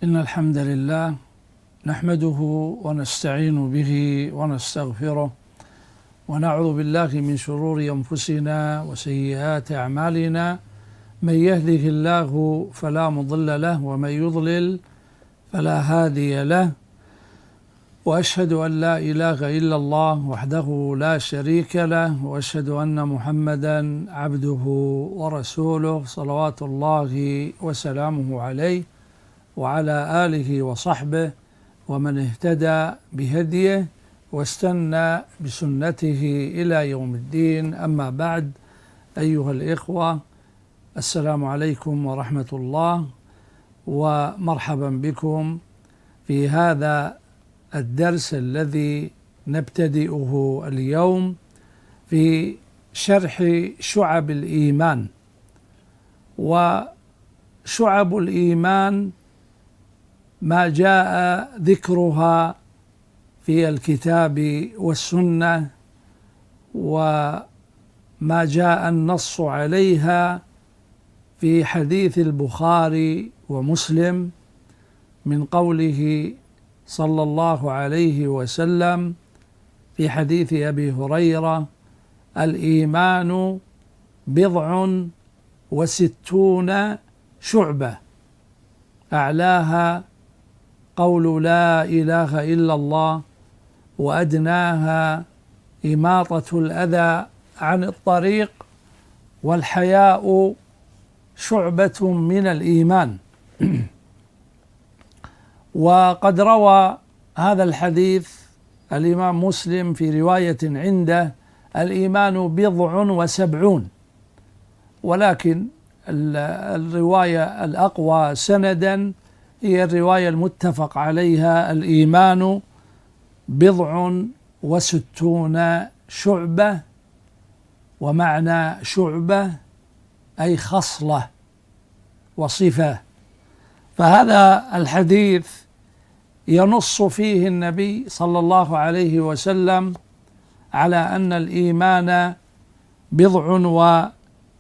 إن الحمد لله نحمده ونستعين به ونستغفره ونعوذ بالله من شرور أنفسنا وسيئات أعمالنا. من يهده الله فلا مضل له ومن يضلل فلا هادي له، وأشهد أن لا إله إلا الله وحده لا شريك له، وأشهد أن محمدا عبده ورسوله صلوات الله وسلامه عليه وعلى آله وصحبه ومن اهتدى بهديه واستنى بسنته إلى يوم الدين. أما بعد، أيها الإخوة، السلام عليكم ورحمة الله، ومرحبا بكم في هذا الدرس الذي نبتدئه اليوم في شرح شعب الإيمان. وشعب الإيمان ما جاء ذكرها في الكتاب والسنة، وما جاء النص عليها في حديث البخاري ومسلم من قوله صلى الله عليه وسلم في حديث أبي هريرة: الإيمان 67 شعبة، أعلاها قول لا إله إلا الله، وأدناها إماطة الأذى عن الطريق، والحياء شعبة من الإيمان. وقد روى هذا الحديث الإمام مسلم في رواية عنده: الإيمان 70، ولكن الرواية الأقوى سندا هي الرواية المتفق عليها: الإيمان 67 شعبة. ومعنى شعبة أي خصلة وصفة. فهذا الحديث ينص فيه النبي صلى الله عليه وسلم على أن الإيمان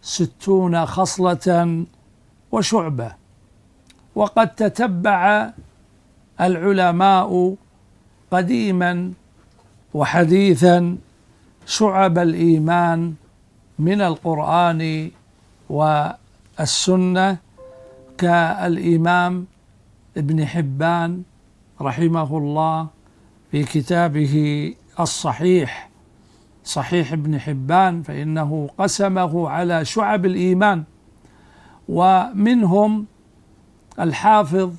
67 خصلة وشعبة. وقد تتبع العلماء قديما وحديثا شعب الإيمان من القرآن والسنة، كالإمام ابن حبان رحمه الله في كتابه الصحيح، صحيح ابن حبان، فإنه قسمه على شعب الإيمان. ومنهم الحافظ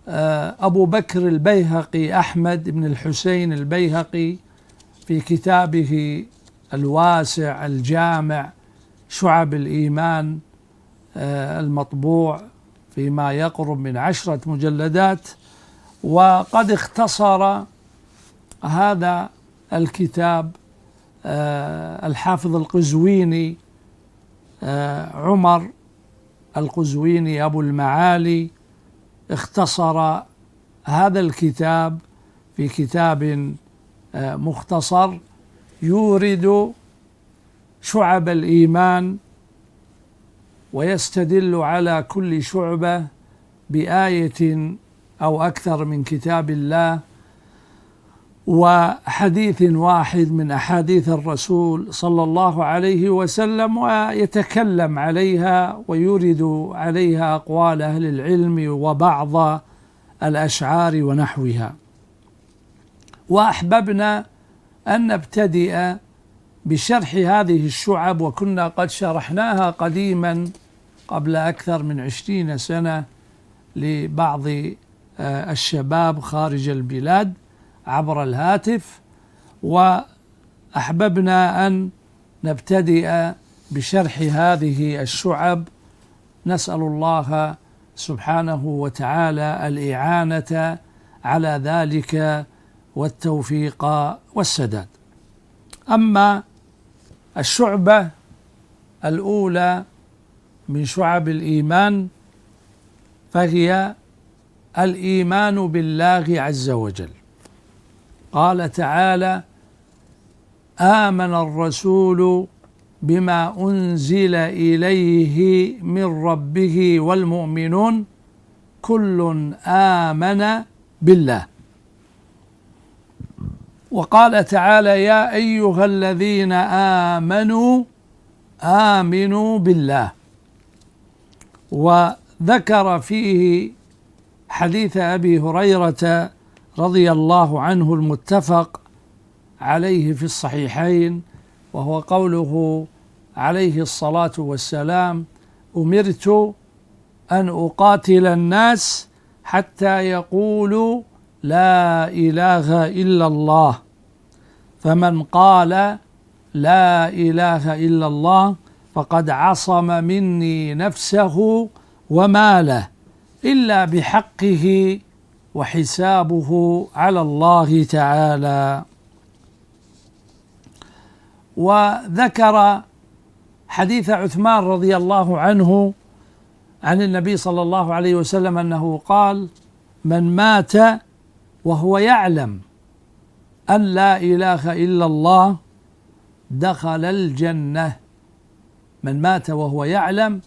أبو بكر البيهقي، أحمد بن الحسين البيهقي، في كتابه الواسع الجامع شعب الإيمان المطبوع فيما يقرب من 10 مجلدات. وقد اختصر هذا الكتاب الحافظ القزويني، عمر القزويني أبو المعالي، اختصر هذا الكتاب في كتاب مختصر يورد شعب الإيمان، ويستدل على كل شعبة بآية أو أكثر من كتاب الله وحديث واحد من أحاديث الرسول صلى الله عليه وسلم، ويتكلم عليها ويورد عليها أقوال أهل العلم وبعض الأشعار ونحوها. وأحببنا أن نبتدئ بشرح هذه الشعب، وكنا قد شرحناها قديما قبل أكثر من 20 سنة لبعض الشباب خارج البلاد عبر الهاتف، وأحببنا أن نبتدئ بشرح هذه الشعب. نسأل الله سبحانه وتعالى الإعانة على ذلك والتوفيق والسداد. أما الشعبة الأولى من شعب الإيمان فهي الإيمان بالله عز وجل. قال تعالى: آمن الرسول بما أنزل إليه من ربه والمؤمنون كل آمن بالله. وقال تعالى: يا أيها الذين آمنوا آمنوا بالله. وذكر فيه حديث أبي هريرة رضي الله عنه المتفق عليه في الصحيحين، وهو قوله عليه الصلاة والسلام: أمرت أن أقاتل الناس حتى يقولوا لا إله إلا الله، فمن قال لا إله إلا الله فقد عصم مني نفسه وماله إلا بحقه وحسابه على الله تعالى. وذكر حديث عثمان رضي الله عنه عن النبي صلى الله عليه وسلم أنه قال: من مات وهو يعلم أن لا إله إلا الله دخل الجنة. من مات وهو يعلم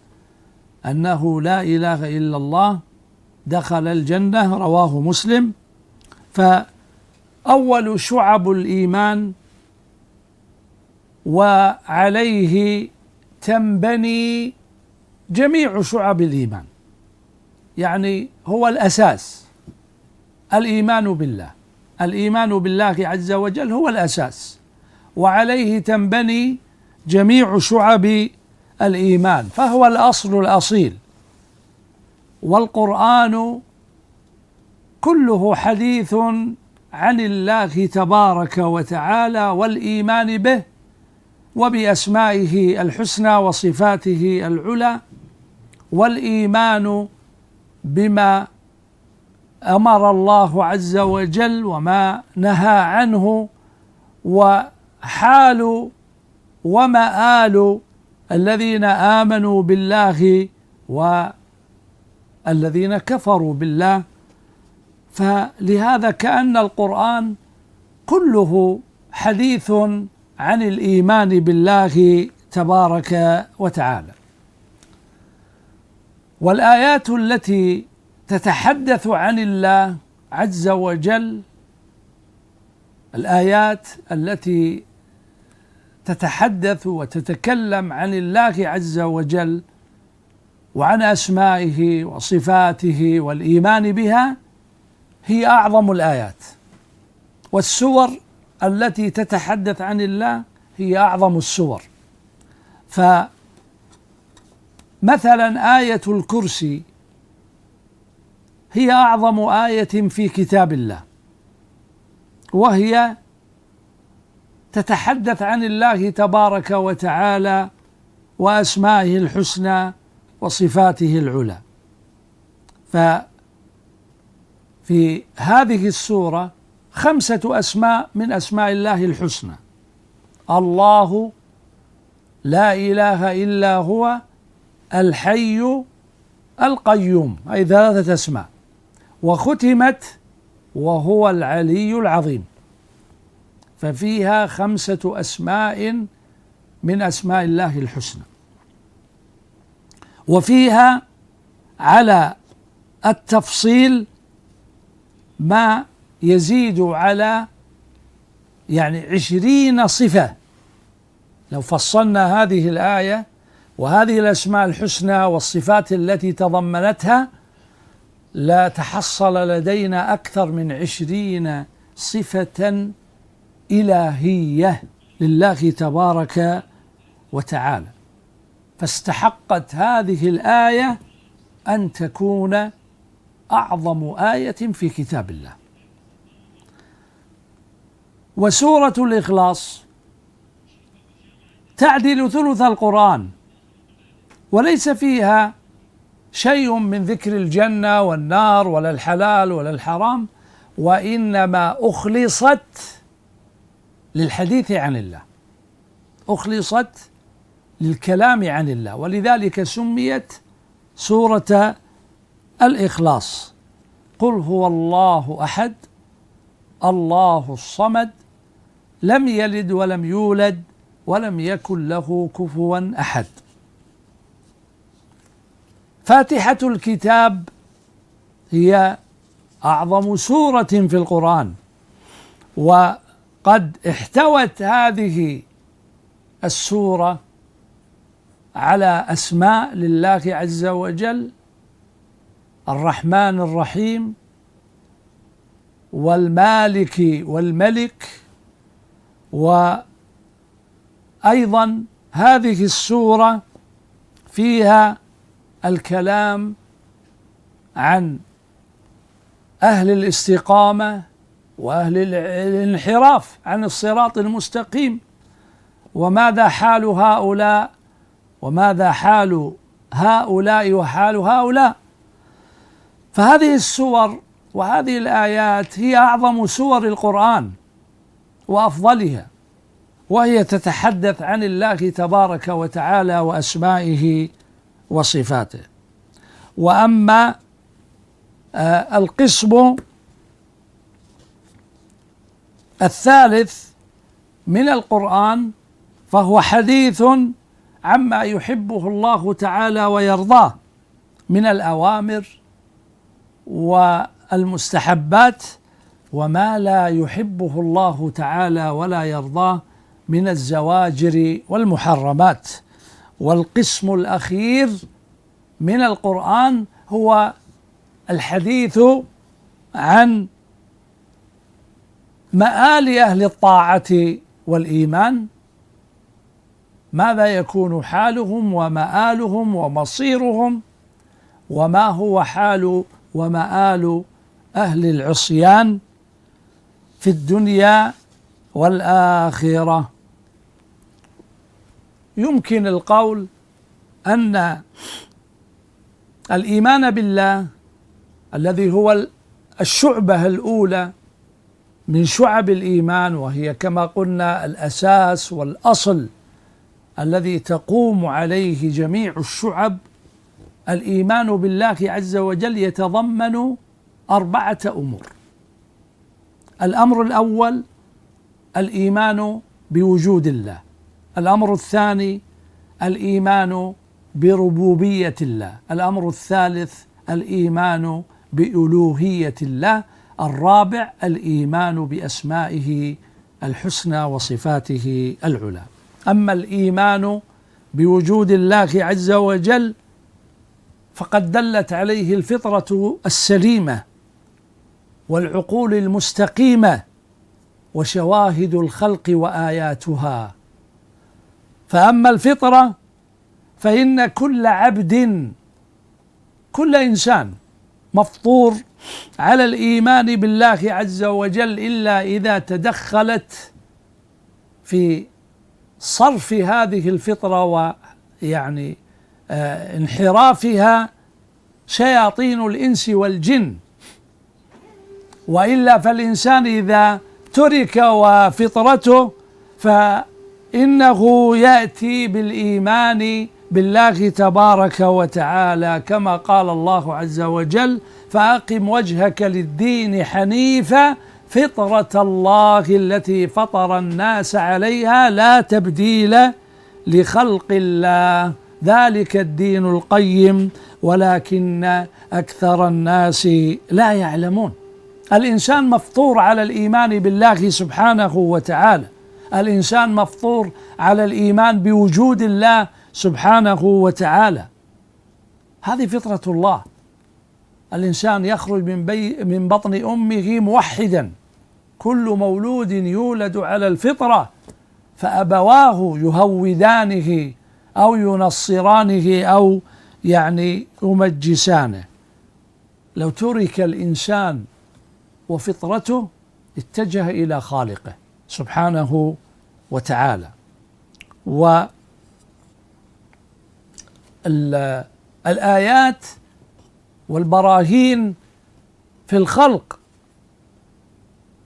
أنه لا إله إلا الله دخل الجنة، رواه مسلم. فأول شعب الإيمان وعليه تنبني جميع شعب الإيمان، يعني هو الأساس، الإيمان بالله. الإيمان بالله عز وجل هو الأساس، وعليه تنبني جميع شعب الإيمان، فهو الأصل الأصيل. والقرآن كله حديث عن الله تبارك وتعالى والإيمان به وبأسمائه الحسنى وصفاته العلى، والإيمان بما أمر الله عز وجل وما نهى عنه، وحال ومآل الذين آمنوا بالله والذين كفروا بالله. فلهذا كأن القرآن كله حديث عن الإيمان بالله تبارك وتعالى. والآيات التي تتحدث عن الله عز وجل، الآيات التي تتحدث وتتكلم عن الله عز وجل وعن أسمائه وصفاته والإيمان بها، هي أعظم الآيات. والسور التي تتحدث عن الله هي أعظم السور. فمثلا آية الكرسي هي أعظم آية في كتاب الله، وهي تتحدث عن الله تبارك وتعالى وأسمائه الحسنى وصفاته العلى. ففي هذه السورة 5 أسماء من أسماء الله الحسنى: الله، لا إله إلا هو، الحي القيوم، أي 3 أسماء. وختمت وهو العلي العظيم، ففيها 5 أسماء من أسماء الله الحسنى. وفيها على التفصيل ما يزيد على 20 صفة. لو فصلنا هذه الآية وهذه الأسماء الحسنى والصفات التي تضمنتها، لا تحصل لدينا أكثر من 20 صفة إلهية لله تبارك وتعالى. فاستحقت هذه الآية أن تكون أعظم آية في كتاب الله. وسورة الإخلاص تعدل ثلث القرآن، وليس فيها شيء من ذكر الجنة والنار ولا الحلال ولا الحرام، وإنما أخلصت للحديث عن الله، أخلصت للكلام عن الله، ولذلك سميت سورة الإخلاص. قل هو الله أحد الله الصمد لم يلد ولم يولد ولم يكن له كفوا أحد. فاتحة الكتاب هي أعظم سورة في القرآن، وقد احتوت هذه السورة على أسماء لله عز وجل: الرحمن الرحيم، والمالك والملك. وأيضا هذه السورة فيها الكلام عن أهل الاستقامة وأهل الانحراف عن الصراط المستقيم، وماذا حال هؤلاء وماذا حال هؤلاء وحال هؤلاء. فهذه السور وهذه الآيات هي أعظم سور القرآن وأفضلها، وهي تتحدث عن الله تبارك وتعالى وأسمائه وصفاته. وأما القسم الثالث من القرآن فهو حديث عما يحبه الله تعالى ويرضاه من الأوامر والمستحبات، وما لا يحبه الله تعالى ولا يرضاه من الزواجر والمحرمات. والقسم الأخير من القرآن هو الحديث عن مآل أهل الطاعة والإيمان، ماذا يكون حالهم ومآلهم ومصيرهم، وما هو حال ومآل أهل العصيان في الدنيا والآخرة. يمكن القول أن الإيمان بالله الذي هو الشعبة الأولى من شعب الإيمان، وهي كما قلنا الأساس والأصل الذي تقوم عليه جميع الشعب، الإيمان بالله عز وجل يتضمن 4 أمور. الأمر الأول الإيمان بوجود الله، الأمر الثاني الإيمان بربوبية الله، الأمر الثالث الإيمان بألوهية الله، الرابع الإيمان بأسمائه الحسنى وصفاته العلى. أما الإيمان بوجود الله عز وجل فقد دلت عليه الفطرة السليمة والعقول المستقيمة وشواهد الخلق وآياتها. فأما الفطرة فإن كل عبد، كل إنسان مفطور على الإيمان بالله عز وجل، إلا إذا تدخلت في صرف هذه الفطرة ويعني انحرافها شياطين الإنس والجن، وإلا فالإنسان إذا ترك وفطرته فإنه يأتي بالإيمان بالله تبارك وتعالى كما قال الله عز وجل: فأقم وجهك للدين حنيفا فطرة الله التي فطر الناس عليها لا تبديل لخلق الله ذلك الدين القيم ولكن أكثر الناس لا يعلمون. الإنسان مفطور على الإيمان بالله سبحانه وتعالى، الإنسان مفطور على الإيمان بوجود الله سبحانه وتعالى، هذه فطرة الله. الإنسان يخرج من بطن أمه موحدا، كل مولود يولد على الفطرة، فأبواه يهودانه أو ينصرانه أو يعني يمجسانه. لو ترك الإنسان وفطرته اتجه إلى خالقه سبحانه وتعالى. والآيات والبراهين في الخلق،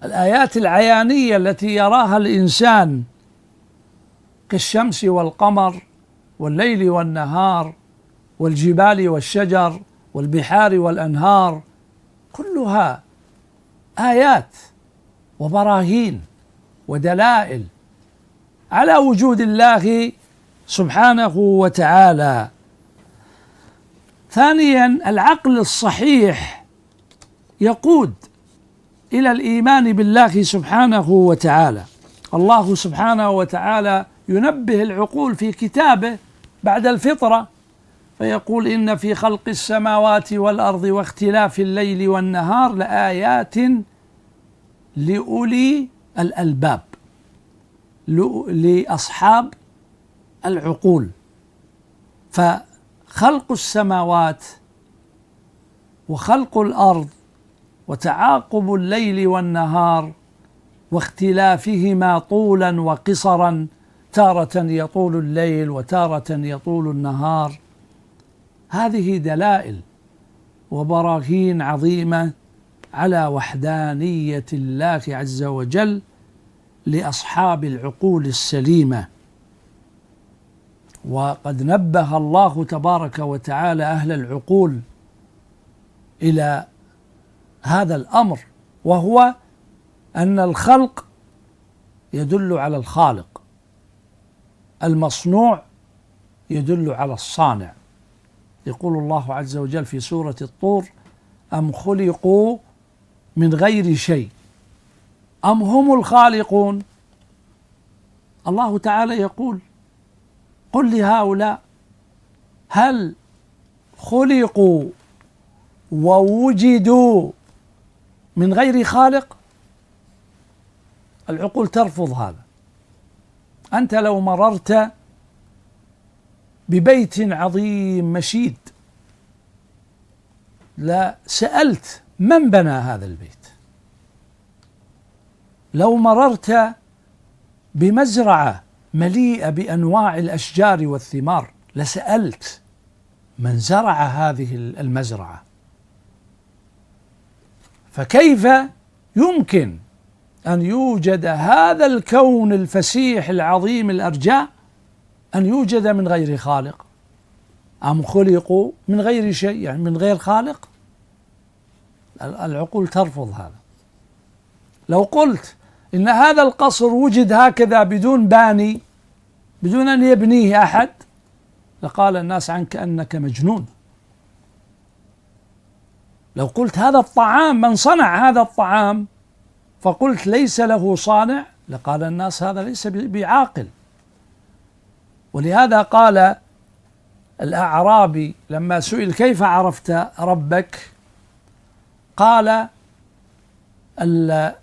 الآيات العيانية التي يراها الإنسان كالشمس والقمر والليل والنهار والجبال والشجر والبحار والأنهار، كلها آيات وبراهين ودلائل على وجود الله سبحانه وتعالى. ثانيا العقل الصحيح يقود إلى الإيمان بالله سبحانه وتعالى. الله سبحانه وتعالى ينبه العقول في كتابه بعد الفطرة فيقول: إن في خلق السماوات والأرض واختلاف الليل والنهار لآيات لأولي الألباب، لأصحاب العقول. فخلق السماوات وخلق الأرض وتعاقب الليل والنهار واختلافهما طولا وقصرا، تارة يطول الليل وتارة يطول النهار، هذه دلائل وبراهين عظيمة على وحدانية الله عز وجل لأصحاب العقول السليمة. وقد نبه الله تبارك وتعالى أهل العقول إلى هذا الأمر، وهو أن الخلق يدل على الخالق، المصنوع يدل على الصانع. يقول الله عز وجل في سورة الطور: أم خلقوا من غير شيء أم هم الخالقون. الله تعالى يقول: قل لهؤلاء هل خلقوا ووجدوا من غير خالق؟ العقول ترفض هذا. أنت لو مررت ببيت عظيم مشيد لسألت من بنى هذا البيت. لو مررت بمزرعة مليئة بأنواع الأشجار والثمار لسألت من زرع هذه المزرعة. فكيف يمكن أن يوجد هذا الكون الفسيح العظيم الأرجاء أن يوجد من غير خالق؟ أم خلقوا من غير شيء، يعني من غير خالق؟ العقول ترفض هذا. لو قلت إن هذا القصر وجد هكذا بدون باني، بدون أن يبنيه أحد، لقال الناس عنك أنك مجنون. لو قلت هذا الطعام من صنع هذا الطعام فقلت ليس له صانع، لقال الناس هذا ليس بعاقل. ولهذا قال الأعرابي لما سئل: كيف عرفت ربك؟ قال: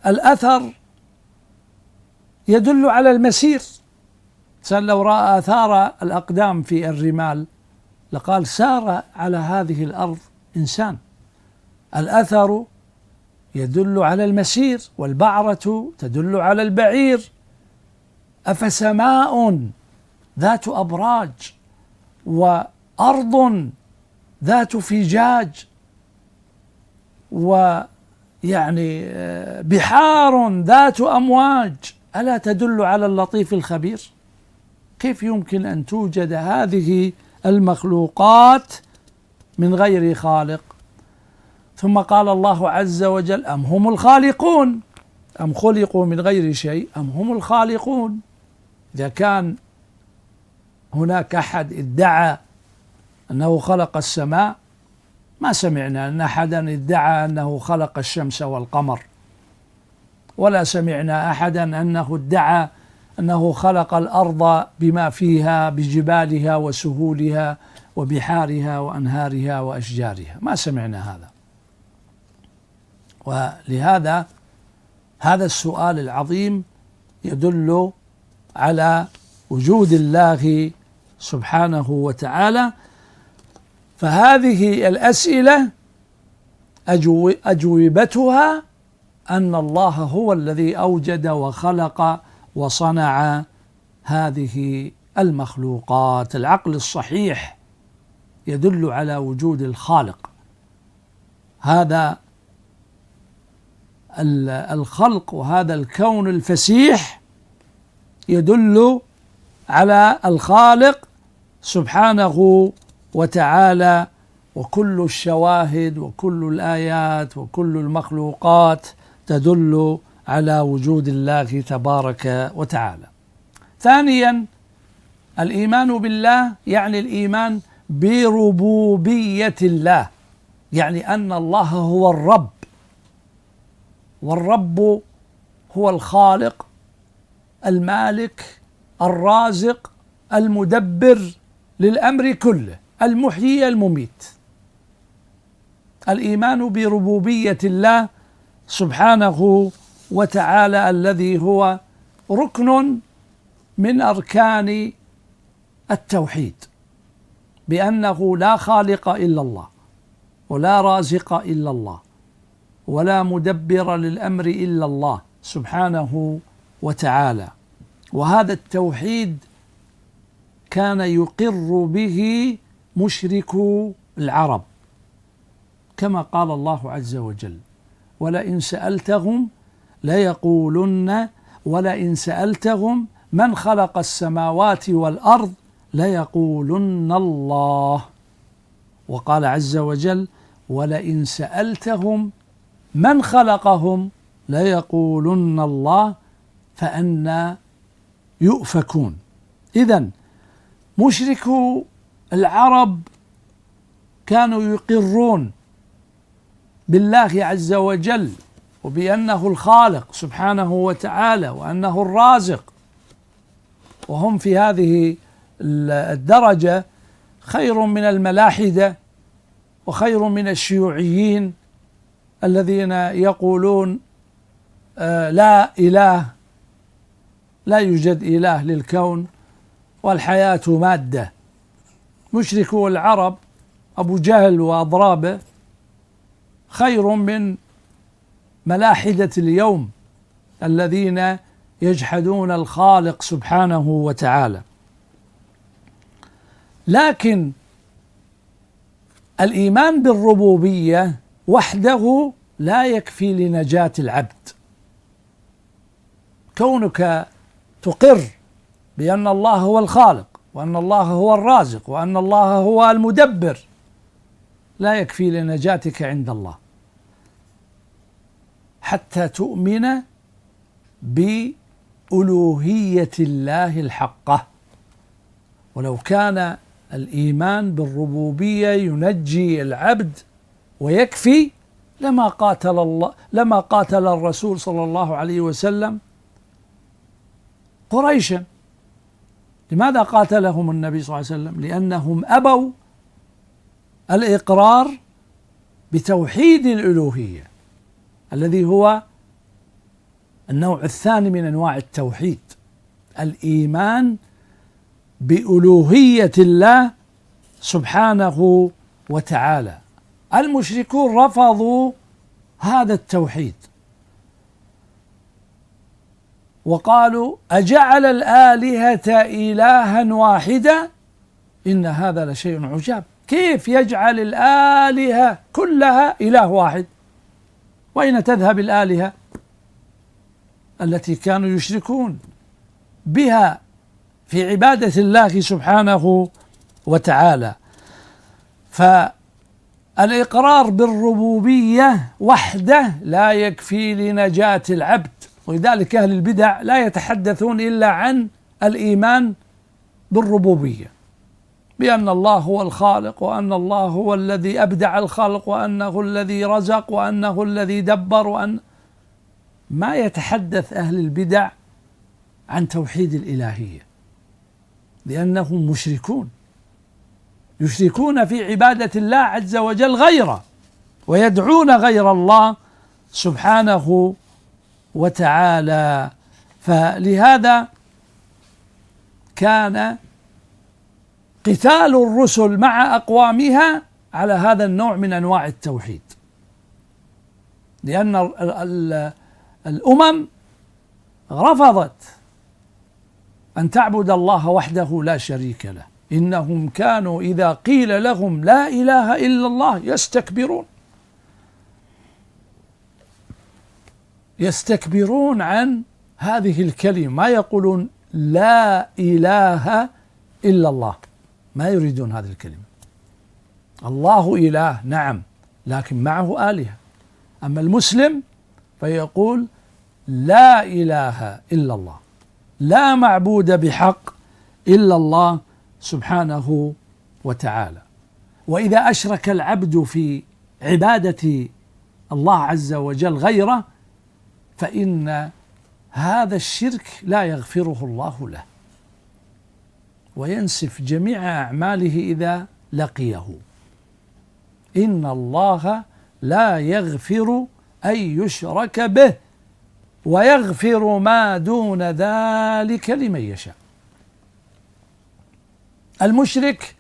الأثر يدل على المسير. لو رأى آثار الأقدام في الرمال لقال سار على هذه الأرض إنسان. الأثر يدل على المسير، والبعرة تدل على البعير. أفسماء ذات أبراج وأرض ذات فجاج ويعني بحار ذات أمواج ألا تدل على اللطيف الخبير؟ كيف يمكن أن توجد هذه المخلوقات من غير خالق؟ ثم قال الله عز وجل: أم هم الخالقون. أم خلقوا من غير شيء أم هم الخالقون. إذا كان هناك أحد ادعى أنه خلق السماء، ما سمعنا أن أحدا ادعى أنه خلق الشمس والقمر، ولا سمعنا أحدا أنه ادعى أنه خلق الأرض بما فيها بجبالها وسهولها وبحارها وأنهارها وأشجارها، ما سمعنا هذا. ولهذا هذا السؤال العظيم يدل على وجود الله سبحانه وتعالى. فهذه الأسئلة أجوبتها أن الله هو الذي أوجد وخلق وصنع هذه المخلوقات. العقل الصحيح يدل على وجود الخالق. هذا الخلق وهذا الكون الفسيح يدل على الخالق سبحانه وتعالى، وكل الشواهد وكل الآيات وكل المخلوقات تدل على وجود الله تبارك وتعالى. ثانيا، الإيمان بالله يعني الإيمان بربوبية الله، يعني أن الله هو الرب والرب هو الخالق المالك الرازق المدبر للأمر كله، المحيي المميت. الإيمان بربوبية الله سبحانه وتعالى الذي هو ركن من أركان التوحيد، بأنه لا خالق إلا الله، ولا رازق إلا الله، ولا مدبر للأمر إلا الله سبحانه وتعالى. وهذا التوحيد كان يقر به مشركو العرب، كما قال الله عز وجل: ولئن سألتهم ليقولن ولئن سألتهم من خلق السماوات والأرض ليقولن الله. وقال عز وجل: ولئن سألتهم من خلقهم ليقولن الله فأنى يؤفكون. إذن مشركو العرب كانوا يقرون بالله عز وجل وبأنه الخالق سبحانه وتعالى وأنه الرازق، وهم في هذه الدرجة خير من الملاحدة وخير من الشيوعيين الذين يقولون لا إله، لا يوجد إله للكون والحياة مادة. مشركو العرب أبو جهل وأضرابه خير من ملاحدة اليوم الذين يجحدون الخالق سبحانه وتعالى. لكن الإيمان بالربوبية وحده لا يكفي لنجاة العبد. كونك تقر بأن الله هو الخالق وأن الله هو الرازق وأن الله هو المدبر لا يكفي لنجاتك عند الله، حتى تؤمن بألوهية الله الحقة. ولو كان الإيمان بالربوبية ينجي العبد ويكفي لما قاتل الرسول صلى الله عليه وسلم قريشا. لماذا قاتلهم النبي صلى الله عليه وسلم؟ لأنهم أبوا الإقرار بتوحيد الألوهية الذي هو النوع الثاني من أنواع التوحيد، الإيمان بألوهية الله سبحانه وتعالى. المشركون رفضوا هذا التوحيد وقالوا: أجعل الآلهة إلها واحدا إن هذا لشيء عجاب. كيف يجعل الآلهة كلها إله واحد؟ وأين تذهب الآلهة التي كانوا يشركون بها في عبادة الله سبحانه وتعالى؟ فالإقرار بالربوبية وحده لا يكفي لنجاة العبد، ولذلك أهل البدع لا يتحدثون إلا عن الإيمان بالربوبية، بأن الله هو الخالق وأن الله هو الذي أبدع الخلق وأنه الذي رزق وأنه الذي دبر، وأن ما يتحدث أهل البدع عن توحيد الإلهية، لأنهم مشركون، يشركون في عبادة الله عز وجل غيره ويدعون غير الله سبحانه وتعالى. فلهذا كان قتال الرسل مع أقوامها على هذا النوع من أنواع التوحيد، لأن الأمم رفضت أن تعبد الله وحده لا شريك له. إنهم كانوا إذا قيل لهم لا إله إلا الله يستكبرون عن هذه الكلمة، ما يقولون لا إله إلا الله، ما يريدون هذه الكلمة. الله إله نعم، لكن معه آلهة. أما المسلم فيقول لا إله إلا الله، لا معبود بحق إلا الله سبحانه وتعالى. وإذا أشرك العبد في عبادة الله عز وجل غيره فإن هذا الشرك لا يغفره الله له، وينسف جميع أعماله إذا لقيه. إن الله لا يغفر أن يشرك به ويغفر ما دون ذلك لمن يشاء. المشرك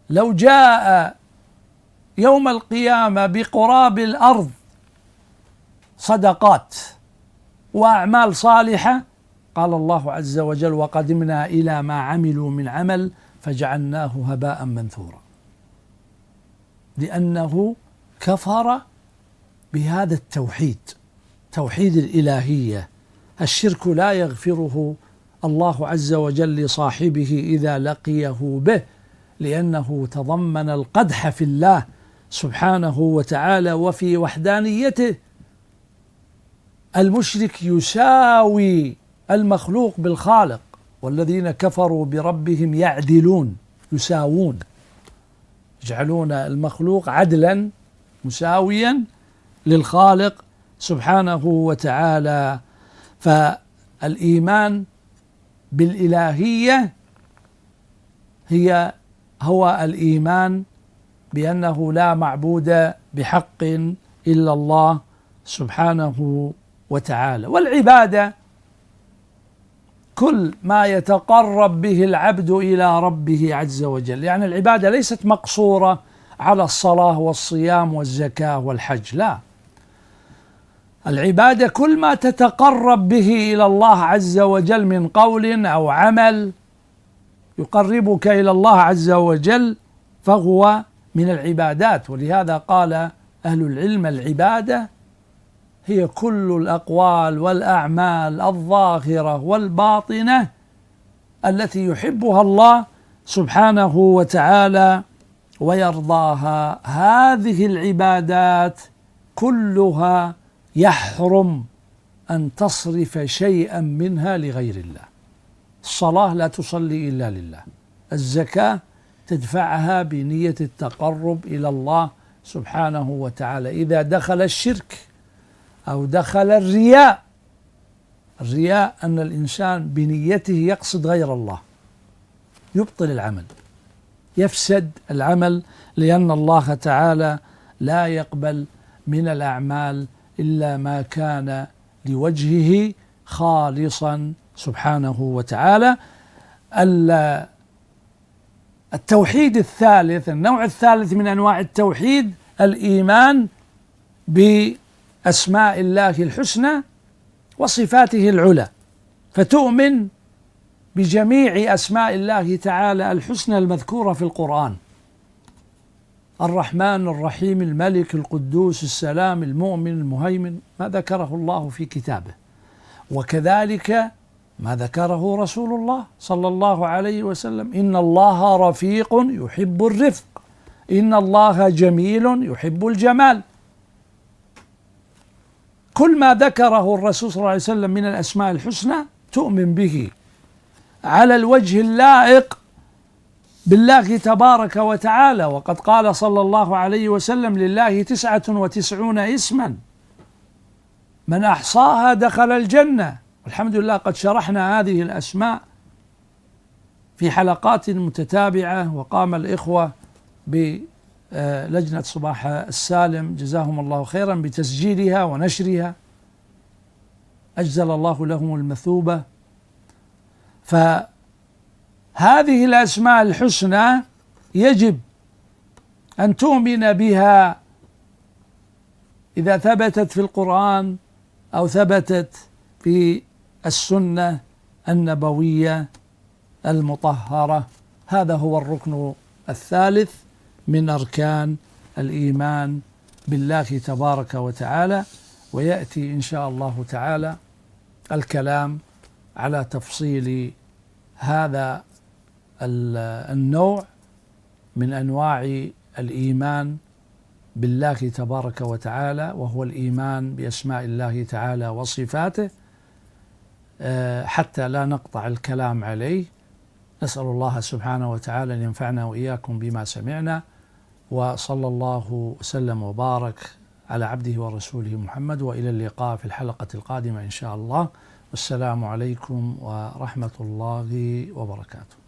لو جاء يوم القيامة بقراب الأرض صدقات وأعمال صالحة، قال الله عز وجل: وقدمنا إلى ما عملوا من عمل فجعلناه هباء منثورا، لأنه كفر بهذا التوحيد، توحيد الإلهية. الشرك لا يغفره الله عز وجل لصاحبه إذا لقيه به، لأنه تضمن القدح في الله سبحانه وتعالى وفي وحدانيته. المشرك يساوي المخلوق بالخالق، والذين كفروا بربهم يعدلون، يساوون، يجعلون المخلوق عدلا مساويا للخالق سبحانه وتعالى. فالإيمان بالإلهية هو الإيمان بأنه لا معبود بحق إلا الله سبحانه وتعالى. والعبادة كل ما يتقرب به العبد إلى ربه عز وجل، يعني العبادة ليست مقصورة على الصلاة والصيام والزكاة والحج، لا، العبادة كل ما تتقرب به إلى الله عز وجل من قول أو عمل يقربك إلى الله عز وجل فهو من العبادات. ولهذا قال أهل العلم: العبادة هي كل الأقوال والأعمال الظاهرة والباطنة التي يحبها الله سبحانه وتعالى ويرضاها. هذه العبادات كلها يحرم أن تصرف شيئا منها لغير الله. الصلاة لا تصلي إلا لله، الزكاة تدفعها بنية التقرب إلى الله سبحانه وتعالى. إذا دخل الشرك أو دخل الرياء أن الإنسان بنيته يقصد غير الله، يبطل العمل، يفسد العمل، لأن الله تعالى لا يقبل من الأعمال إلا ما كان لوجهه خالصا سبحانه وتعالى. التوحيد الثالث، النوع الثالث من أنواع التوحيد، الإيمان بأسماء الله الحسنى وصفاته العلى، فتؤمن بجميع أسماء الله تعالى الحسنى المذكورة في القرآن: الرحمن الرحيم الملك القدوس السلام المؤمن المهيمن، ما ذكره الله في كتابه، وكذلك ما ذكره رسول الله صلى الله عليه وسلم: إن الله رفيق يحب الرفق، إن الله جميل يحب الجمال. كل ما ذكره الرسول صلى الله عليه وسلم من الأسماء الحسنى تؤمن به على الوجه اللائق بالله تبارك وتعالى. وقد قال صلى الله عليه وسلم: لله 99 اسما من أحصاها دخل الجنة. والحمد لله قد شرحنا هذه الأسماء في حلقات متتابعة، وقام الإخوة بلجنة صباح السالم جزاهم الله خيرا بتسجيلها ونشرها، أجزل الله لهم المثوبة. فهذه الأسماء الحسنى يجب أن تؤمن بها إذا ثبتت في القرآن أو ثبتت في السنة النبوية المطهرة. هذا هو الركن الثالث من أركان الإيمان بالله تبارك وتعالى. ويأتي إن شاء الله تعالى الكلام على تفصيل هذا النوع من أنواع الإيمان بالله تبارك وتعالى، وهو الإيمان بأسماء الله تعالى وصفاته، حتى لا نقطع الكلام عليه. نسأل الله سبحانه وتعالى أن ينفعنا وإياكم بما سمعنا، وصلى الله وسلم وبارك على عبده ورسوله محمد، وإلى اللقاء في الحلقة القادمة إن شاء الله. والسلام عليكم ورحمة الله وبركاته.